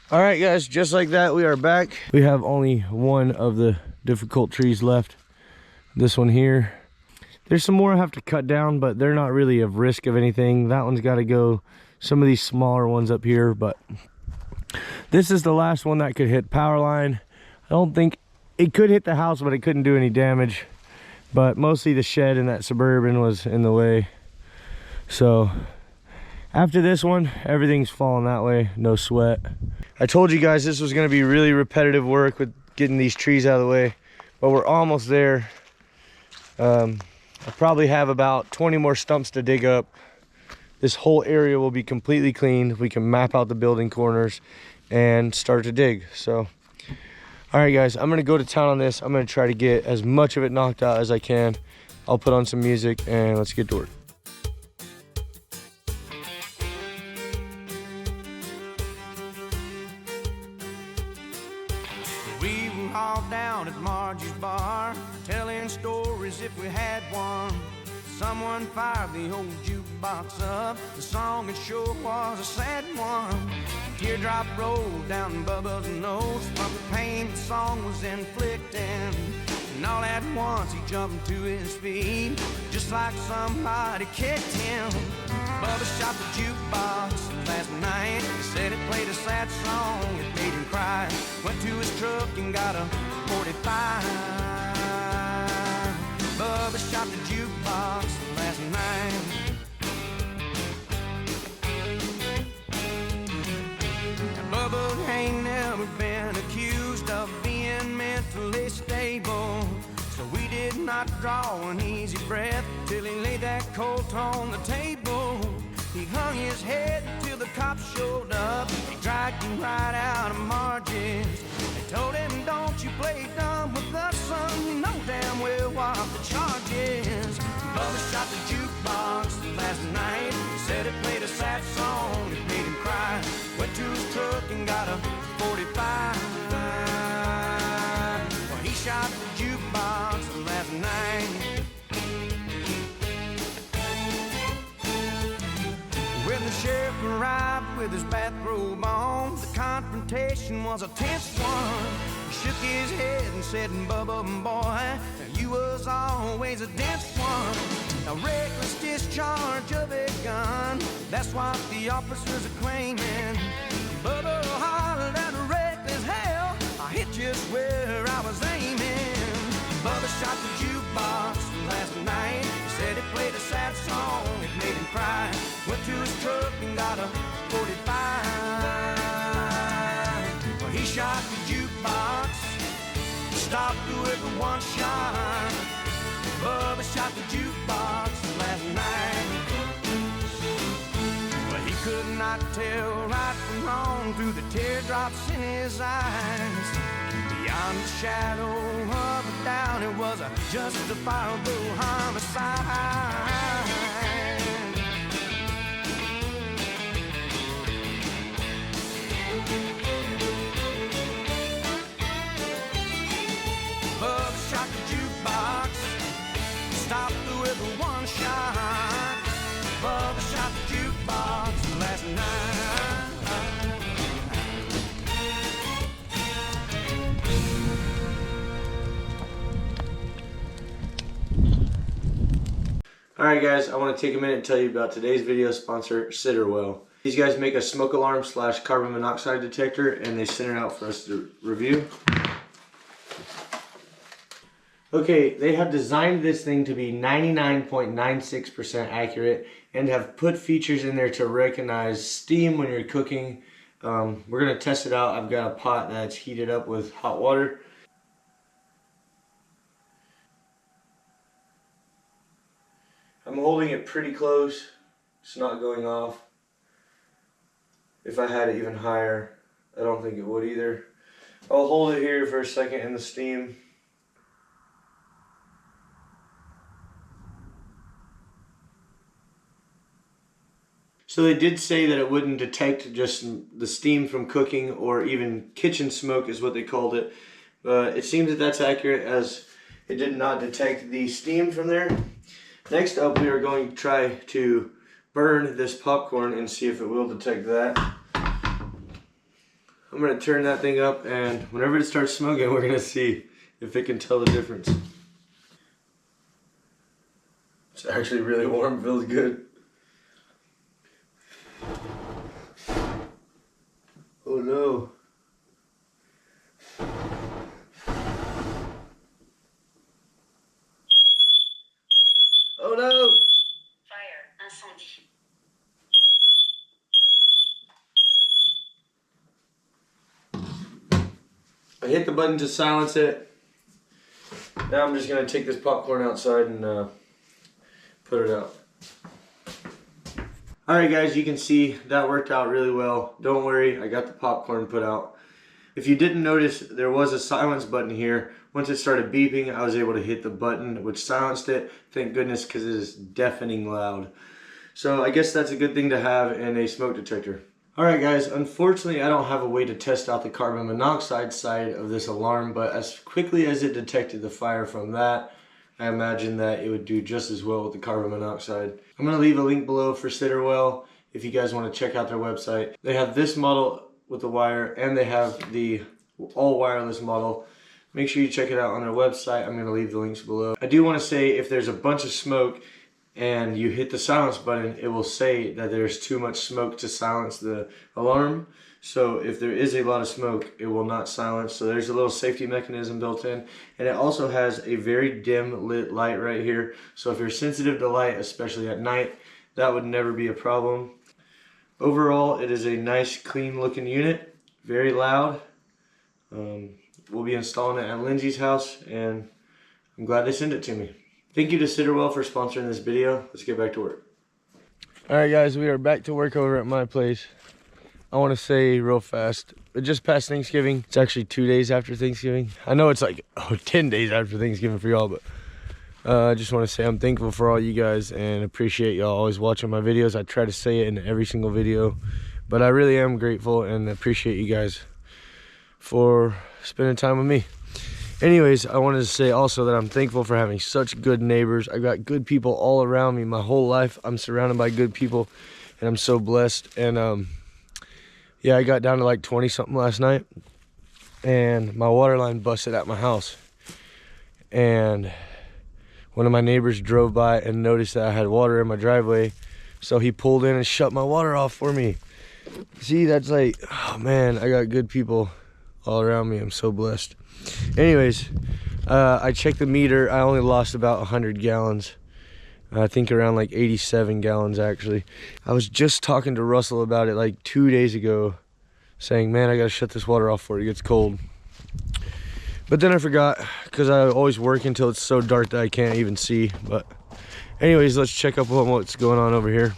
All right, guys, just like that, we are back. We have only one of the difficult trees left. This one here. There's some more I have to cut down, but they're not really of risk of anything. That one's got to go. Some of these smaller ones up here, but this is the last one that could hit power line. I don't think it could hit the house, but it couldn't do any damage. But mostly the shed and that Suburban was in the way. So after this one, everything's falling that way, no sweat. I told you guys this was going to be really repetitive work with getting these trees out of the way, but we're almost there. I probably have about 20 more stumps to dig up. This whole area will be completely cleaned. We can map out the building corners and start to dig. So, all right, guys, I'm gonna go to town on this. I'm gonna try to get as much of it knocked out as I can. I'll put on some music and let's get to work. We were all down at Margie's bar, telling stories if we had one. Someone fired the old jukebox up. The song it sure was a sad one. A teardrop rolled down Bubba's nose from the pain the song was inflicting. And all at once he jumped to his feet, just like somebody kicked him. Bubba shot the jukebox last night. He said it played a sad song, it made him cry. Went to his truck and got a 45. Bubba shot the jukebox last night. Now Bubba ain't never been accused of being mentally stable, so we did not draw an easy breath till he laid that colt on the table. He hung his head till the cops showed up. They dragged him right out of Margie's. They told him, don't you play dumb with us, son. You know damn well what the charge is. Bubba shot the jukebox last night. He said it played a sad song, it made him cry. Went to his truck and got a 45. Well, he shot the jukebox last night. When the sheriff arrived with his bathrobe on, the confrontation was a tense one. He shook his head and said, Bubba, boy, you was always a dense one. A reckless discharge of a gun, that's what the officers are claiming. Bubba hollered at a reckless hell, I hit just where I was aiming. Bubba shot the jukebox last night. He said it played a sad song, it made him cry. Went to his truck and got a 45. Well, he shot the jukebox, stopped with a one shot. Bubba shot the jukebox last night. Well, he could not tell right from wrong through the teardrops in his eyes. Beyond the shadow of a doubt, it was a justifiable homicide. Bubba shot the jukebox, stopped with a one shot. Bubba shot the jukebox last night. Alright guys, I want to take a minute and tell you about today's video sponsor, Siterwell. These guys make a smoke alarm / carbon monoxide detector, and they sent it out for us to review. Okay, they have designed this thing to be 99.96% accurate and have put features in there to recognize steam when you're cooking. We're going to test it out. I've got a pot that's heated up with hot water. I'm holding it pretty close. It's not going off. If I had it even higher, I don't think it would either. I'll hold it here for a second in the steam. So they did say that it wouldn't detect just the steam from cooking or even kitchen smoke is what they called it. But it seems that that's accurate, as it did not detect the steam from there. Next up, we are going to try to burn this popcorn and see if it will detect that. I'm I'm gonna turn that thing up, and whenever it starts smoking, we're gonna see if it can tell the difference. It's actually really warm, feels good. Oh no. Oh no! Fire, incendie. I hit the button to silence it. Now I'm just gonna take this popcorn outside and put it out. Alright guys, you can see that worked out really well. Don't worry, I got the popcorn put out. If you didn't notice, there was a silence button here. Once it started beeping, I was able to hit the button which silenced it. Thank goodness, because it is deafening loud. So I guess that's a good thing to have in a smoke detector. Alright guys, unfortunately I don't have a way to test out the carbon monoxide side of this alarm, but as quickly as it detected the fire from that, I imagine that it would do just as well with the carbon monoxide. I'm going to leave a link below for Siterwell if you guys want to check out their website. They have this model with the wire, and they have the all wireless model. Make sure you check it out on their website. I'm going to leave the links below. I do want to say, if there's a bunch of smoke and you hit the silence button, it will say that there's too much smoke to silence the alarm. So if there is a lot of smoke, it will not silence. So there's a little safety mechanism built in. And it also has a very dim lit light right here. So if you're sensitive to light, especially at night, that would never be a problem. Overall, it is a nice, clean looking unit. Very loud. We'll be installing it at Lindsay's house, and I'm glad they sent it to me. Thank you to Siterwell for sponsoring this video. Let's get back to work. Alright guys, we are back to work over at my place. I want to say real fast, just past Thanksgiving. It's actually 2 days after Thanksgiving. I know it's like 10 days after Thanksgiving for y'all, but I just want to say I'm thankful for all you guys and appreciate y'all always watching my videos. I try to say it in every single video, but I really am grateful and appreciate you guys for spending time with me. Anyways, I wanted to say also that I'm thankful for having such good neighbors. I got good people all around me. My whole life I'm surrounded by good people, and I'm so blessed. And yeah, I got down to like 20 something last night, and my water line busted at my house. And one of my neighbors drove by and noticed that I had water in my driveway, so he pulled in and shut my water off for me. See, that's like, oh man, I got good people all around me. I'm so blessed. Anyways, I checked the meter. I only lost about 100 gallons. I think around like 87 gallons actually. I was just talking to Russell about it like 2 days ago, saying, man, I gotta shut this water off before it gets cold. But then I forgot, because I always work until it's so dark that I can't even see. But anyways, let's check up on what's going on over here.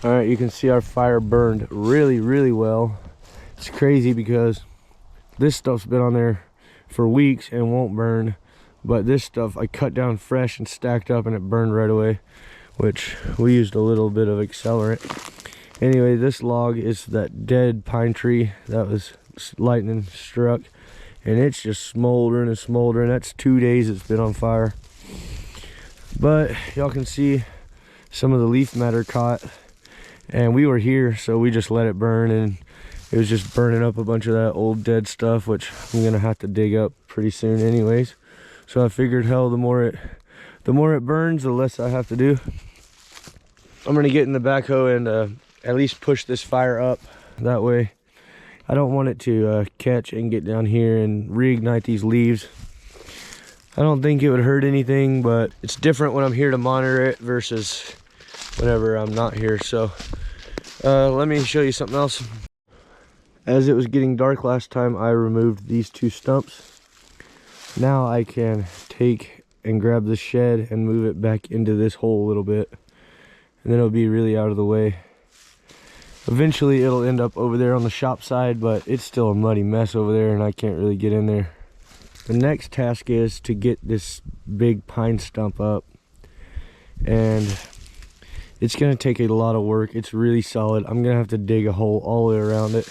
All right, you can see our fire burned really, really well. It's crazy because this stuff's been on there for weeks and won't burn, but this stuff I cut down fresh and stacked up and it burned right away, which we used a little bit of accelerant. Anyway, this log is that dead pine tree that was lightning struck, and it's just smoldering and smoldering. That's 2 days it's been on fire. But y'all can see some of the leaf matter caught, and we were here, so we just let it burn, and it was just burning up a bunch of that old dead stuff, which I'm gonna have to dig up pretty soon anyways. So I figured, hell, the more it burns, the less I have to do. I'm gonna get in the backhoe and at least push this fire up. That way I don't want it to catch and get down here and reignite these leaves. I don't think it would hurt anything, but it's different when I'm here to monitor it versus whenever I'm not here. So let me show you something else. As it was getting dark last time, I removed these 2 stumps. Now I can take and grab the shed and move it back into this hole a little bit, and then it'll be really out of the way. Eventually it'll end up over there on the shop side, but it's still a muddy mess over there and I can't really get in there. The next task is to get this big pine stump up, and it's going to take a lot of work. It's really solid. I'm going to have to dig a hole all the way around it,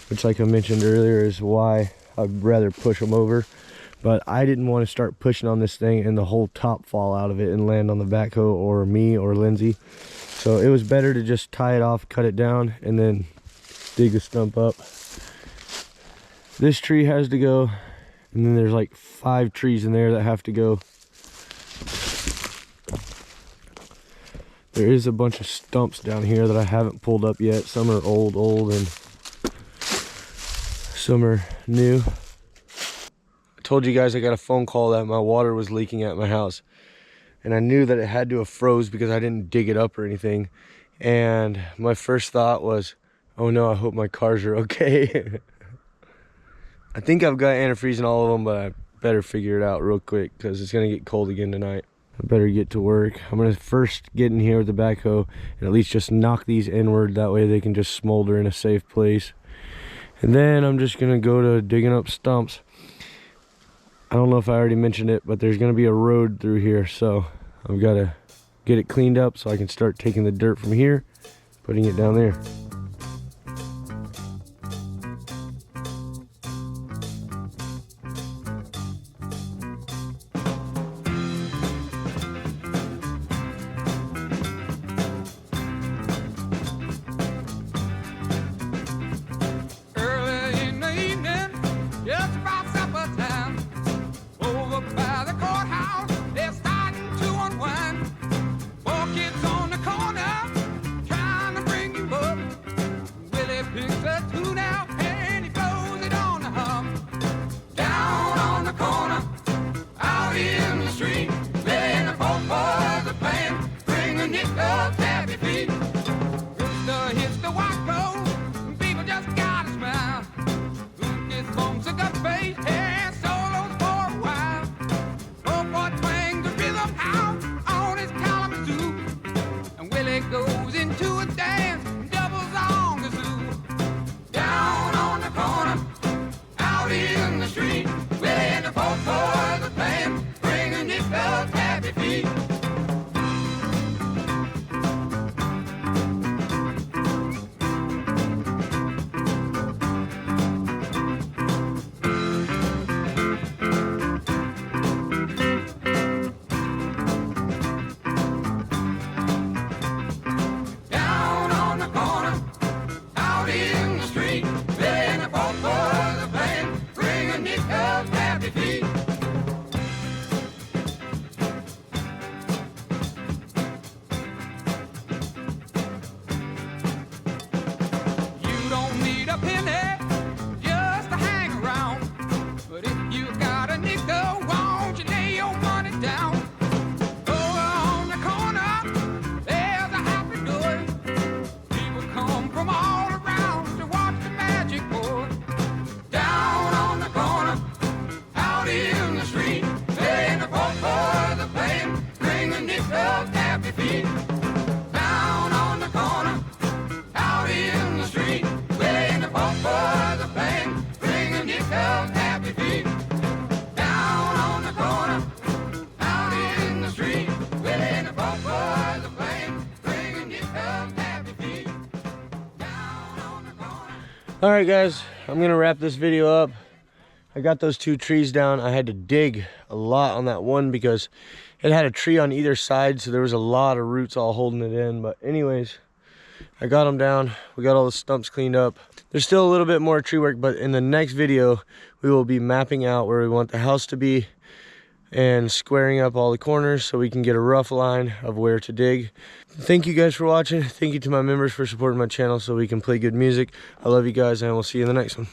which, like I mentioned earlier, is why I'd rather push them over. But I didn't want to start pushing on this thing and the whole top fall out of it and land on the backhoe or me or Lindsay. So it was better to just tie it off, cut it down, and then dig the stump up. This tree has to go, and then there's like 5 trees in there that have to go. There is a bunch of stumps down here that I haven't pulled up yet. Some are old, and some are new. I told you guys I got a phone call that my water was leaking at my house. And I knew that it had to have froze because I didn't dig it up or anything. And my first thought was, oh no, I hope my cars are okay. I think I've got antifreeze in all of them, but I better figure it out real quick because it's gonna get cold again tonight. I better get to work. I'm gonna first get in here with the backhoe and at least just knock these inward. That way they can just smolder in a safe place. And then I'm just gonna go to digging up stumps. I don't know if I already mentioned it, but there's gonna be a road through here. So I've gotta get it cleaned up so I can start taking the dirt from here, putting it down there. All right guys, I'm gonna wrap this video up. I got those 2 trees down. I had to dig a lot on that one because it had a tree on either side, so there was a lot of roots all holding it in. But anyways, I got them down. We got all the stumps cleaned up. There's still a little bit more tree work, but in the next video we will be mapping out where we want the house to be and squaring up all the corners so we can get a rough line of where to dig. Thank you guys for watching. Thank you to my members for supporting my channel so we can play good music. I love you guys, and we'll see you in the next one.